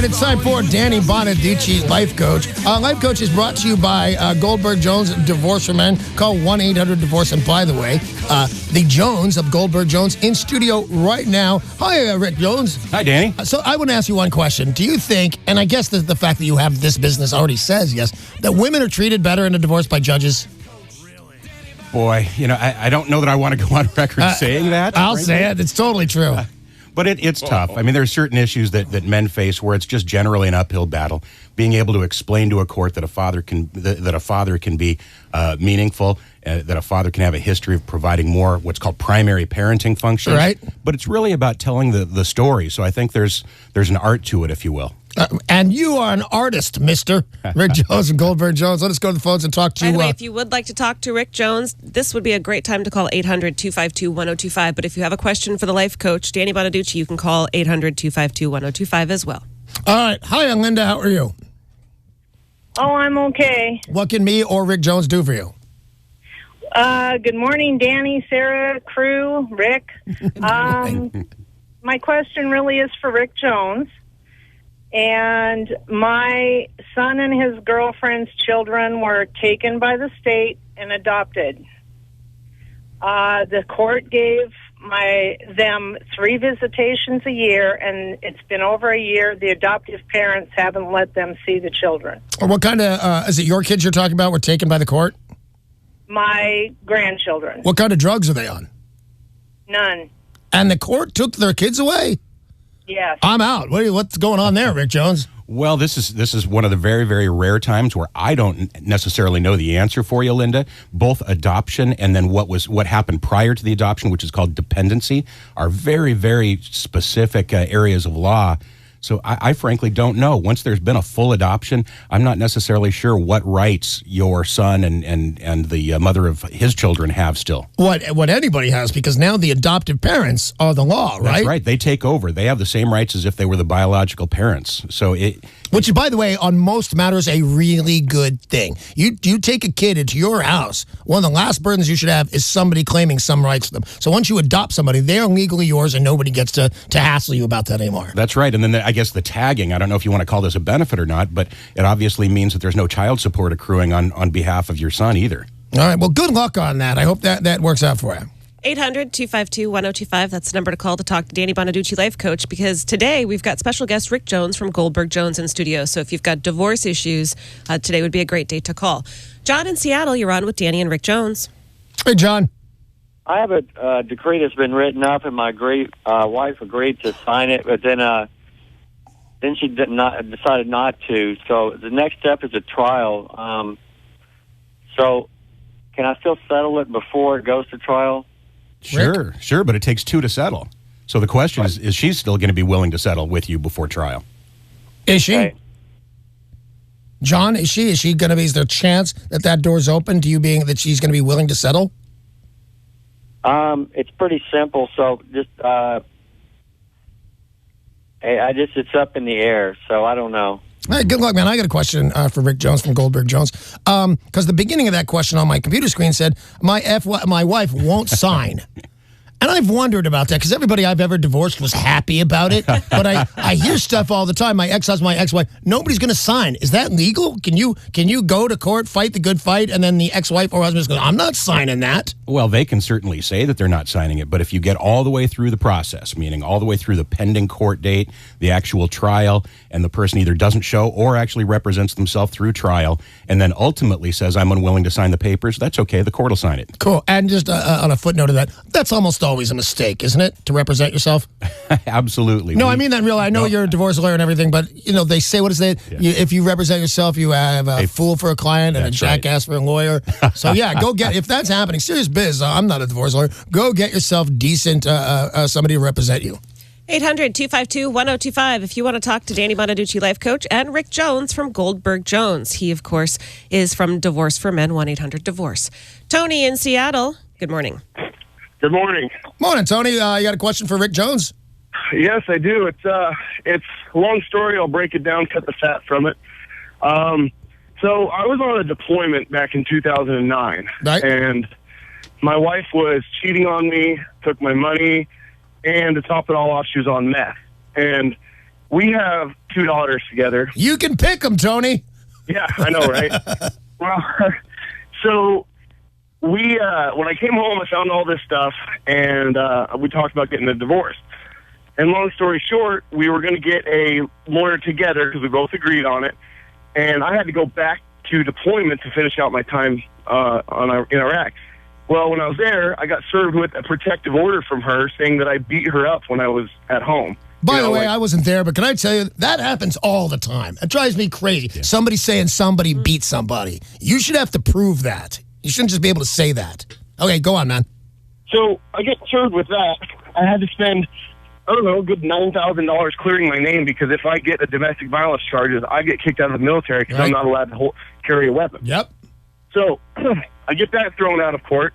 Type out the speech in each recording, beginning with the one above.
right, it's time for Danny Bonaduce, Life Coach. Life Coach is brought to you by Goldberg Jones, Divorce for Men. Call 1-800-DIVORCE. And by the way, the Jones of Goldberg Jones in studio right now. Hi, Rick Jones. Hi, Danny. So I want to ask you one question. Do you think, and I guess the fact that you have this business already says yes, that women are treated better in a divorce by judges? Boy, I don't know that I want to go on record saying that. I'll say it. It's totally true. But it's tough. I mean, there are certain issues that men face where it's just generally an uphill battle. Being able to explain to a court that a father can be meaningful, that a father can have a history of providing more what's called primary parenting functions. Right. But it's really about telling the story. So I think there's an art to it, if you will. And you are an artist, Mr. Rick Jones from Goldberg Jones. Let us go to the phones and talk to you. By the way, if you would like to talk to Rick Jones, this would be a great time to call 800-252-1025. But if you have a question for the life coach, Danny Bonaduce, you can call 800-252-1025 as well. All right. Hi, Linda. How are you? Oh, I'm okay. What can me or Rick Jones do for you? Good morning, Danny, Sarah, crew, Rick. My question really is for Rick Jones. And my son and his girlfriend's children were taken by the state and adopted. The court gave them 3 visitations a year, and it's been over a year. The adoptive parents haven't let them see the children. What kind of, is it your kids you're talking about were taken by the court? My grandchildren. What kind of drugs are they on? None. And the court took their kids away? Yes. I'm out. What's going on there, Rick Jones? Well, this is one of the very, very rare times where I don't necessarily know the answer for you, Linda. Both adoption and then what happened prior to the adoption, which is called dependency, are very, very specific areas of law. So I frankly don't know. Once there's been a full adoption, I'm not necessarily sure what rights your son and the mother of his children have still. What anybody has, because now the adoptive parents are the law, right? That's right. They take over. They have the same rights as if they were the biological parents. So which, by the way, on most matters, a really good thing. You take a kid into your house, one of the last burdens you should have is somebody claiming some rights to them. So once you adopt somebody, they're legally yours and nobody gets to hassle you about that anymore. That's right. And then I guess the tagging, I don't know if you want to call this a benefit or not, but it obviously means that there's no child support accruing on behalf of your son either. All right. Well, good luck on that. I hope that works out for you. 800-252-1025. That's the number to call to talk to Danny Bonaduce, Life Coach, because today we've got special guest Rick Jones from Goldberg Jones in studio. So if you've got divorce issues, today would be a great day to call. John in Seattle, you're on with Danny and Rick Jones. Hey, John. I have a decree that's been written up, and my wife agreed to sign it, but then she decided not to. So the next step is a trial. So can I still settle it before it goes to trial? Sure, but it takes 2 to settle. So the question is she still going to be willing to settle with you before trial? Is she? Okay. John, is she going to be, is there a chance that door's open to you being that she's going to be willing to settle? It's pretty simple. So just, it's up in the air. So I don't know. Hey, good luck, man. I got a question for Rick Jones from Goldberg Jones. Because the beginning of that question on my computer screen said, my wife won't sign. And I've wondered about that because everybody I've ever divorced was happy about it. But I hear stuff all the time. My ex-husband, my ex-wife, nobody's going to sign. Is that legal? Can you go to court, fight the good fight, and then the ex-wife or husband goes, I'm not signing that? Well, they can certainly say that they're not signing it. But if you get all the way through the process, meaning all the way through the pending court date, the actual trial, and the person either doesn't show or actually represents themselves through trial, and then ultimately says, I'm unwilling to sign the papers, that's okay. The court will sign it. Cool. And just on a footnote of that, that's almost always a mistake, isn't it, to represent yourself? Absolutely. No, I mean that real. I know you're a divorce lawyer and everything, but they say, what is it? Yeah. If you represent yourself, you have a fool for a client and a jackass for a lawyer. So yeah, go get, if that's happening, serious biz, I'm not a divorce lawyer, go get yourself decent somebody to represent you. 800-252-1025 if you want to talk to Danny Bonaduce, Life Coach, and Rick Jones from Goldberg Jones. He, of course, is from Divorce for Men, 1-800-DIVORCE. Tony in Seattle, good morning. Good morning. Morning, Tony. You got a question for Rick Jones? Yes, I do. It's a long story. I'll break it down, cut the fat from it. So I was on a deployment back in 2009, right. And my wife was cheating on me, took my money, and to top it all off, she was on meth. And we have 2 daughters together. You can pick them, Tony. Yeah, I know, right? Well, so we, when I came home, I found all this stuff, and we talked about getting a divorce. And long story short, we were going to get a lawyer together because we both agreed on it. And I had to go back to deployment to finish out my time in Iraq. Well, when I was there, I got served with a protective order from her saying that I beat her up when I was at home. By the way, I wasn't there, but can I tell you, that happens all the time. It drives me crazy. Yeah. Somebody saying somebody beat somebody. You should have to prove that. You shouldn't just be able to say that. Okay, go on, man. So I get served with that. I had to spend, I don't know, a good $9,000 clearing my name because if I get a domestic violence charges, I get kicked out of the military because I'm not allowed to carry a weapon. Yep. So I get that thrown out of court.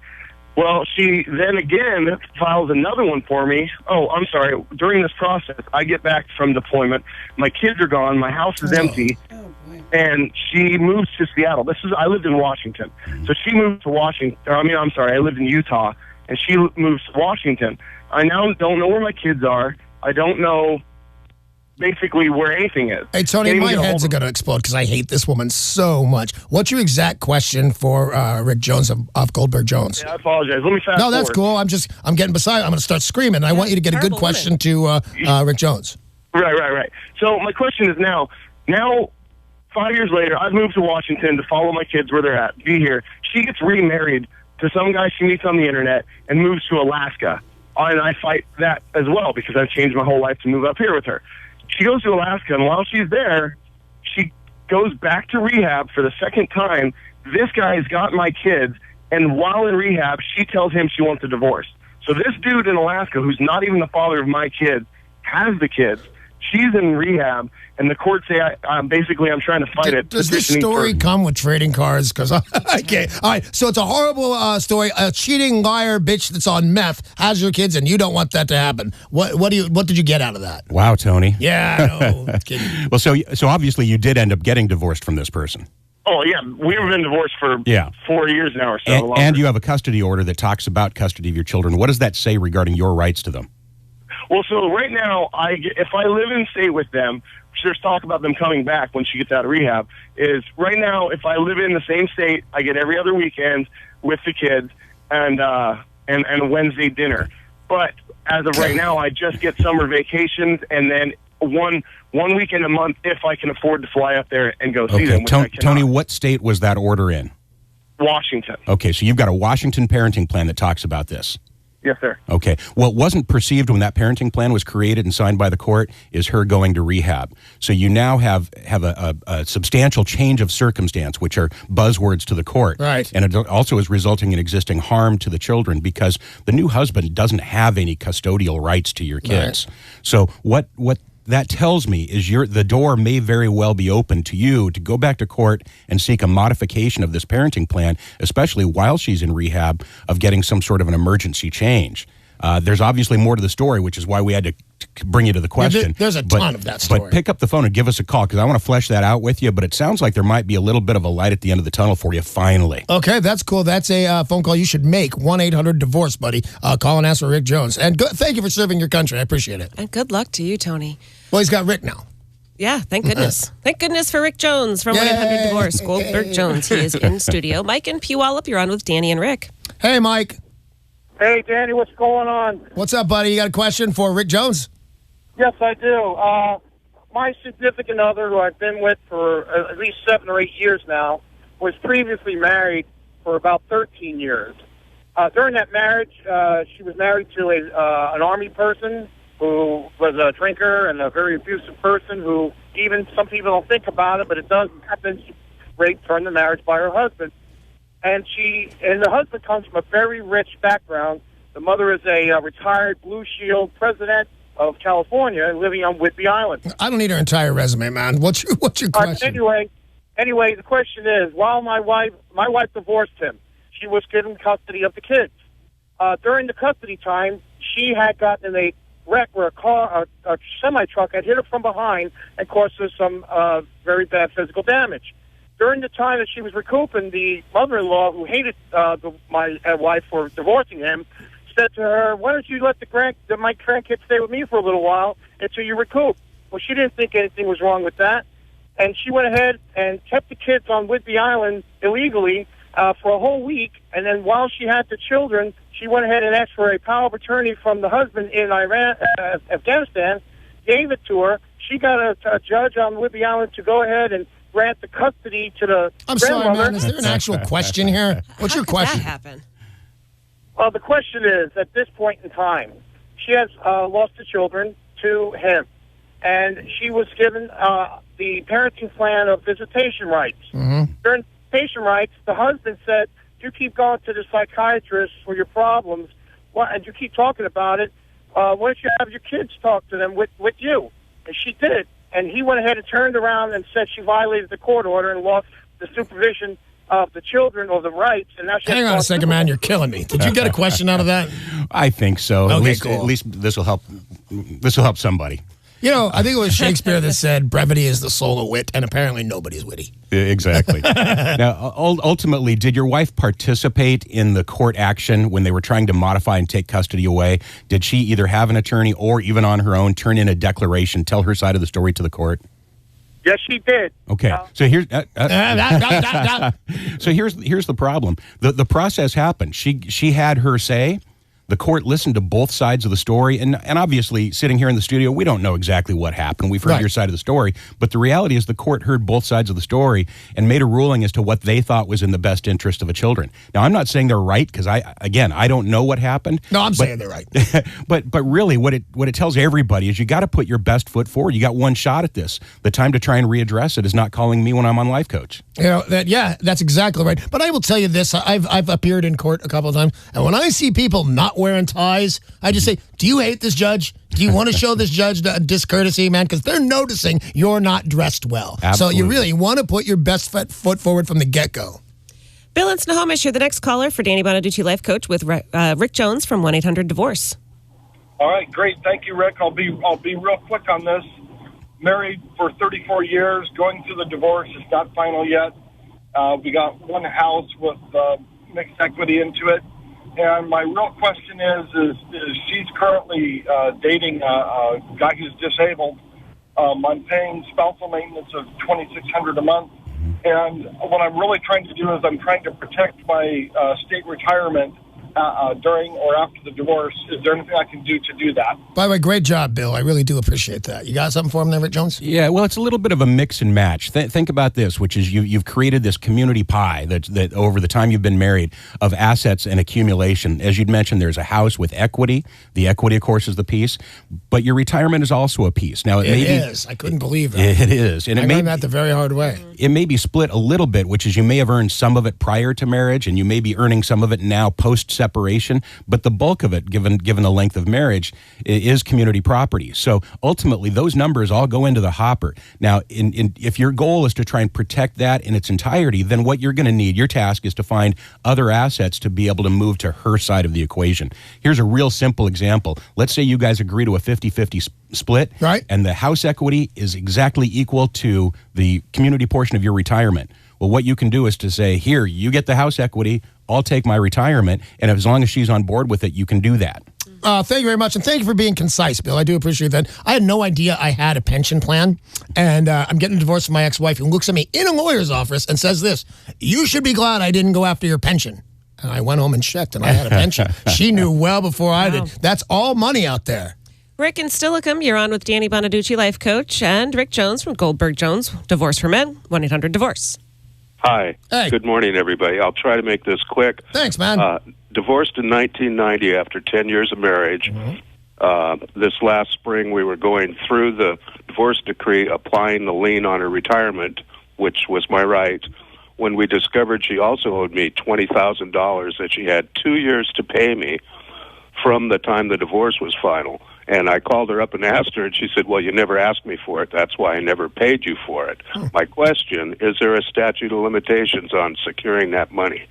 Well, she then again files another one for me. Oh, I'm sorry. During this process, I get back from deployment. My kids are gone. My house is empty. And she moves to Seattle. I lived in Washington. So she moved to Washington. I lived in Utah. And she moves to Washington. I now don't know where my kids are. I don't know basically where anything is. Hey, Tony, my head's going to explode because I hate this woman so much. What's your exact question for Rick Jones of Goldberg Jones? Yeah, I apologize. Let me fast No, that's cool. I'm getting beside. I'm going to start screaming. I want you to get a good question to Rick Jones. Right. So my question is now 5 years later, I've moved to Washington to follow my kids where they're at, be here. She gets remarried to some guy she meets on the internet and moves to Alaska. And I fight that as well because I've changed my whole life to move up here with her. She goes to Alaska, and while she's there, she goes back to rehab for the second time. This guy's got my kids, and while in rehab, she tells him she wants a divorce. So this dude in Alaska, who's not even the father of my kids, has the kids. She's in rehab, and the court say, I'm trying to fight it. Does this story come with trading cards? Because I can't. All right, so it's a horrible story. A cheating liar bitch that's on meth has your kids, and you don't want that to happen. What did you get out of that? Wow, Tony. Yeah, I know. Well, so obviously you did end up getting divorced from this person. Oh, yeah. We've been divorced for 4 years now or so. And you have a custody order that talks about custody of your children. What does that say regarding your rights to them? Well, so right now, if I live in state with them, there's talk about them coming back when she gets out of rehab, is right now, if I live in the same state, I get every other weekend with the kids and a Wednesday dinner. But as of right now, I just get summer vacations and then one weekend a month if I can afford to fly up there and go see them. Tony, what state was that order in? Washington. Okay, so you've got a Washington parenting plan that talks about this. Yes, sir. Okay. What wasn't perceived when that parenting plan was created and signed by the court is her going to rehab. So you now have a substantial change of circumstance, which are buzzwords to the court. Right. And it also is resulting in existing harm to the children because the new husband doesn't have any custodial rights to your kids. Right. So what that tells me is the door may very well be open to you to go back to court and seek a modification of this parenting plan, especially while she's in rehab, of getting some sort of an emergency change. There's obviously more to the story, which is why we had to bring you to the question. Yeah, there's a ton of that story. But pick up the phone and give us a call because I want to flesh that out with you, but it sounds like there might be a little bit of a light at the end of the tunnel for you finally. Okay, that's cool. That's a phone call you should make, 1-800-DIVORCE, buddy. Call and ask for Rick Jones. And thank you for serving your country. I appreciate it. And good luck to you, Tony. Well, he's got Rick now. Yeah, thank goodness. Thank goodness for Rick Jones from 1-800-DIVORCE. Goldberg Jones, he is in studio. Mike and Puyallup, you're on with Danny and Rick. Hey, Mike. Hey, Danny, what's going on? What's up, buddy? You got a question for Rick Jones? Yes, I do. My significant other, who I've been with for at least 7 or 8 years now, was previously married for about 13 years. During that marriage, she was married to an Army person who was a drinker and a very abusive person who even some people don't think about it, but it does happen. She raped during the marriage by her husband. And the husband comes from a very rich background. The mother is a retired Blue Shield president of California living on Whidbey Island. I don't need her entire resume, man. What's your question? Anyway, the question is, while my wife divorced him, she was given custody of the kids. During the custody time, she had gotten in a wreck where a semi-truck had hit her from behind and caused her some very bad physical damage. During the time that she was recouping, the mother-in-law, who hated my wife for divorcing him, said to her, "Why don't you let my grandkids stay with me for a little while until you recoup?" Well, she didn't think anything was wrong with that. And she went ahead and kept the kids on Whidbey Island illegally for a whole week. And then while she had the children, she went ahead and asked for a power of attorney from the husband in Afghanistan, gave it to her. She got a judge on Whidbey Island to go ahead and grant the custody to the I'm grandmother. sorry, man. Is there an actual question here? What's your How could question? that happen? Well, the question is, at this point in time, she has lost the children to him. And she was given the parenting plan of visitation rights. Mm-hmm. During visitation rights, the husband said, you keep going to the psychiatrist for your problems, and you keep talking about it, why don't you have your kids talk to them with you? And she did. And he went ahead and turned around and said she violated the court order and lost the supervision of the children or the rights. And now she Hang on a second, man. You're killing me. Did you get a question out of that? I think so. Okay, cool. At least this will help. This will help somebody. You know, I think it was Shakespeare that said brevity is the soul of wit, and apparently nobody's witty. Exactly. Now, ultimately, did your wife participate in the court action when they were trying to modify and take custody away? Did she either have an attorney or even on her own turn in a declaration, tell her side of the story to the court? Yes, she did. Okay, so here's so here's the problem. The process happened. She had her say. The court listened to both sides of the story, and obviously, sitting here in the studio, we don't know exactly what happened. We've heard your side of the story, but the reality is the court heard both sides of the story and made a ruling as to what they thought was in the best interest of the children. Now, I'm not saying they're right, because I don't know what happened. No, I'm saying they're right. But really, what it tells everybody is you got to put your best foot forward. You got one shot at this. The time to try and readdress it is not calling me when I'm on Life Coach. You know, that's exactly right. But I will tell you this, I've appeared in court a couple of times, and when I see people not wearing ties, I just say, do you hate this judge? Do you want to show this judge discourtesy, man? Because they're noticing you're not dressed well. Absolutely. So you really want to put your best foot forward from the get-go. Bill and Snohomish, you're the next caller for Danny Bonaduce Life Coach with Rick Jones from 1-800-DIVORCE. All right, great. Thank you, Rick. I'll be real quick on this. Married for 34 years, going through the divorce. It's not final yet. We got one house with mixed equity into it. And my real question is she's currently dating a guy who's disabled. I'm paying spousal maintenance of $2,600 a month. And what I'm really trying to do is I'm trying to protect my state retirement during or after the divorce. Is there anything I can do to do that? By the way, great job, Bill. I really do appreciate that. You got something for him there, Rick Jones? Yeah, well, it's a little bit of a mix and match. Think about this, which is you've created this community pie that over the time you've been married of assets and accumulation. As you'd mentioned, there's a house with equity. The equity, of course, is the piece, but your retirement is also a piece. Now, it is. I couldn't believe that. It is. And I learned that the very hard way. It may be split a little bit, which is you may have earned some of it prior to marriage, and you may be earning some of it now post-separation, but the bulk of it, given the length of marriage, is community property. So ultimately, those numbers all go into the hopper. Now, if your goal is to try and protect that in its entirety, then what you're going to need, your task is to find other assets to be able to move to her side of the equation. Here's a real simple example. Let's say you guys agree to a 50-50 split, right? And the house equity is exactly equal to the community portion of your retirement. Well, what you can do is to say, here, you get the house equity, I'll take my retirement, and as long as she's on board with it, you can do that. Thank you very much, and thank you for being concise, Bill. I do appreciate that. I had no idea I had a pension plan, and I'm getting a divorce from my ex-wife, who looks at me in a lawyer's office and says this, you should be glad I didn't go after your pension. And I went home and checked, and I had a pension. She knew well before I did. That's all money out there. Rick in Stillicum, you're on with Danny Bonaduce, Life Coach, and Rick Jones from Goldberg Jones, Divorce for Men, 1-800-DIVORCE. Hi. Hey. Good morning, everybody. I'll try to make this quick. Thanks, man. Divorced in 1990 after 10 years of marriage. Mm-hmm. This last spring, we were going through the divorce decree, applying the lien on her retirement, which was my right, when we discovered she also owed me $20,000 that she had 2 years to pay me from the time the divorce was final. And I called her up and asked her, and she said, well, you never asked me for it. That's why I never paid you for it. My question, is there a statute of limitations on securing that money?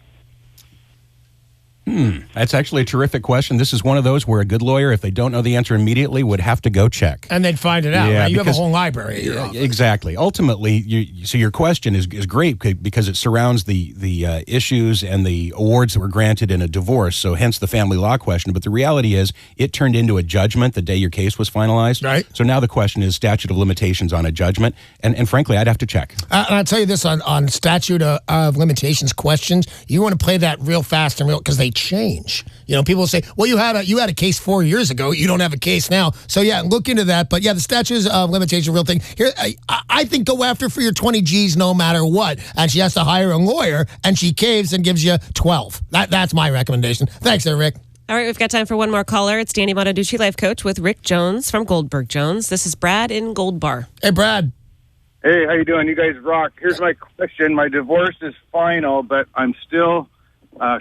That's actually a terrific question. This is one of those where a good lawyer, if they don't know the answer immediately, would have to go check. And they'd find it out, Yeah, right? You have a because- whole library at your office. Exactly. Ultimately, so your question is great because it surrounds the issues and the awards that were granted in a divorce, so hence the family law question. But the reality is it turned into a judgment the day your case was finalized. Right. So now the question is statute of limitations on a judgment. And frankly, I'd have to check. And I'll tell you this on statute of limitations questions, you want to play that real fast and real because they change. You know, people say, well, you had a case 4 years ago. You don't have a case now. So, yeah, look into that. But, yeah, the statute of limitations, real thing. Here, I think go after for your 20 G's no matter what. And she has to hire a lawyer, and she caves and gives you 12. That's my recommendation. Thanks there, Rick. All right, we've got time for one more caller. It's Danny Bonaduce, life coach with Rick Jones from Goldberg Jones. This is Brad in Gold Bar. Hey, Brad. Hey, how you doing? You guys rock. Here's my question. My divorce is final, but I'm still...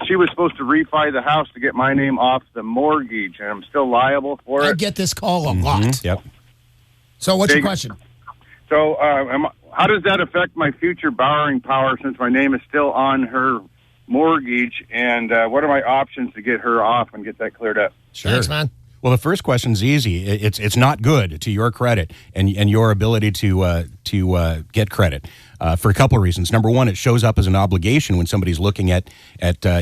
she was supposed to refi the house to get my name off the mortgage, and I'm still liable for it. I get this call a lot. Yep. So what's your question? So how does that affect my future borrowing power since my name is still on her mortgage, and what are my options to get her off and get that cleared up? Sure. Thanks, man. Well, the first question's easy. It's not good to your credit and your ability to get credit for a couple of reasons. Number one, it shows up as an obligation when somebody's looking at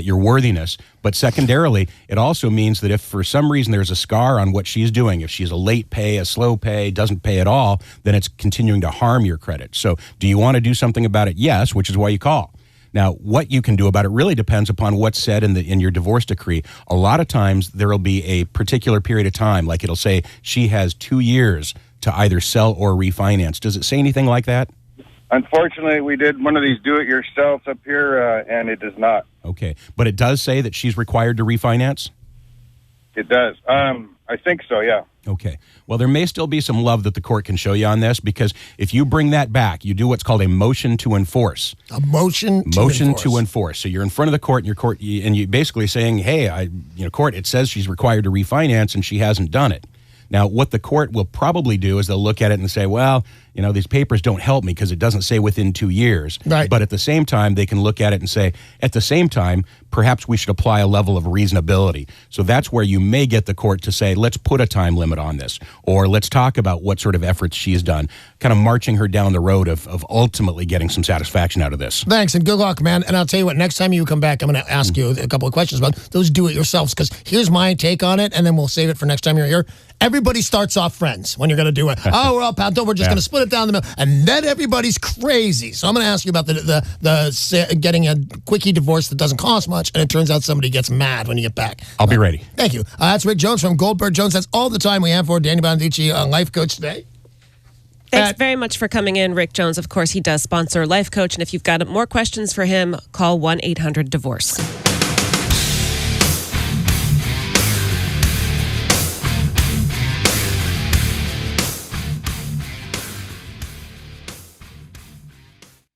your worthiness. But secondarily, it also means that if for some reason there's a scar on what she's doing, if she's a late pay, a slow pay, doesn't pay at all, then it's continuing to harm your credit. So do you want to do something about it? Yes, which is why you call. Now, what you can do about it really depends upon what's said in your divorce decree. A lot of times there will be a particular period of time, like it'll say she has 2 years to either sell or refinance. Does it say anything like that? Unfortunately, we did one of these do-it-yourself up here, and it does not. Okay, but it does say that she's required to refinance? It does. I think so, yeah. Okay. Well, there may still be some love that the court can show you on this, because if you bring that back, you do what's called a motion to enforce. A motion to enforce. So you're in front of the court, and you're basically saying, hey, court, it says she's required to refinance, and she hasn't done it. Now, what the court will probably do is they'll look at it and say, well, these papers don't help me because it doesn't say within 2 years. Right. But at the same time, they can look at it and say, at the same time, perhaps we should apply a level of reasonability. So that's where you may get the court to say, let's put a time limit on this, or let's talk about what sort of efforts she's done, kind of marching her down the road of ultimately getting some satisfaction out of this. Thanks, and good luck, man. And I'll tell you what, next time you come back, I'm going to ask you a couple of questions about those do-it-yourselves, because here's my take on it, and then we'll save it for next time you're here. Everybody starts off friends when you're going to do it. Oh, we're all pal. We're just going to split it down the middle. And then everybody's crazy. So I'm going to ask you about the getting a quickie divorce that doesn't cost much, and it turns out somebody gets mad when you get back. I'll be ready. Thank you. That's Rick Jones from Goldberg Jones. That's all the time we have for Danny Bonaduce, life coach today. Thanks very much for coming in, Rick Jones. Of course, he does sponsor Life Coach. And if you've got more questions for him, call 1-800-DIVORCE.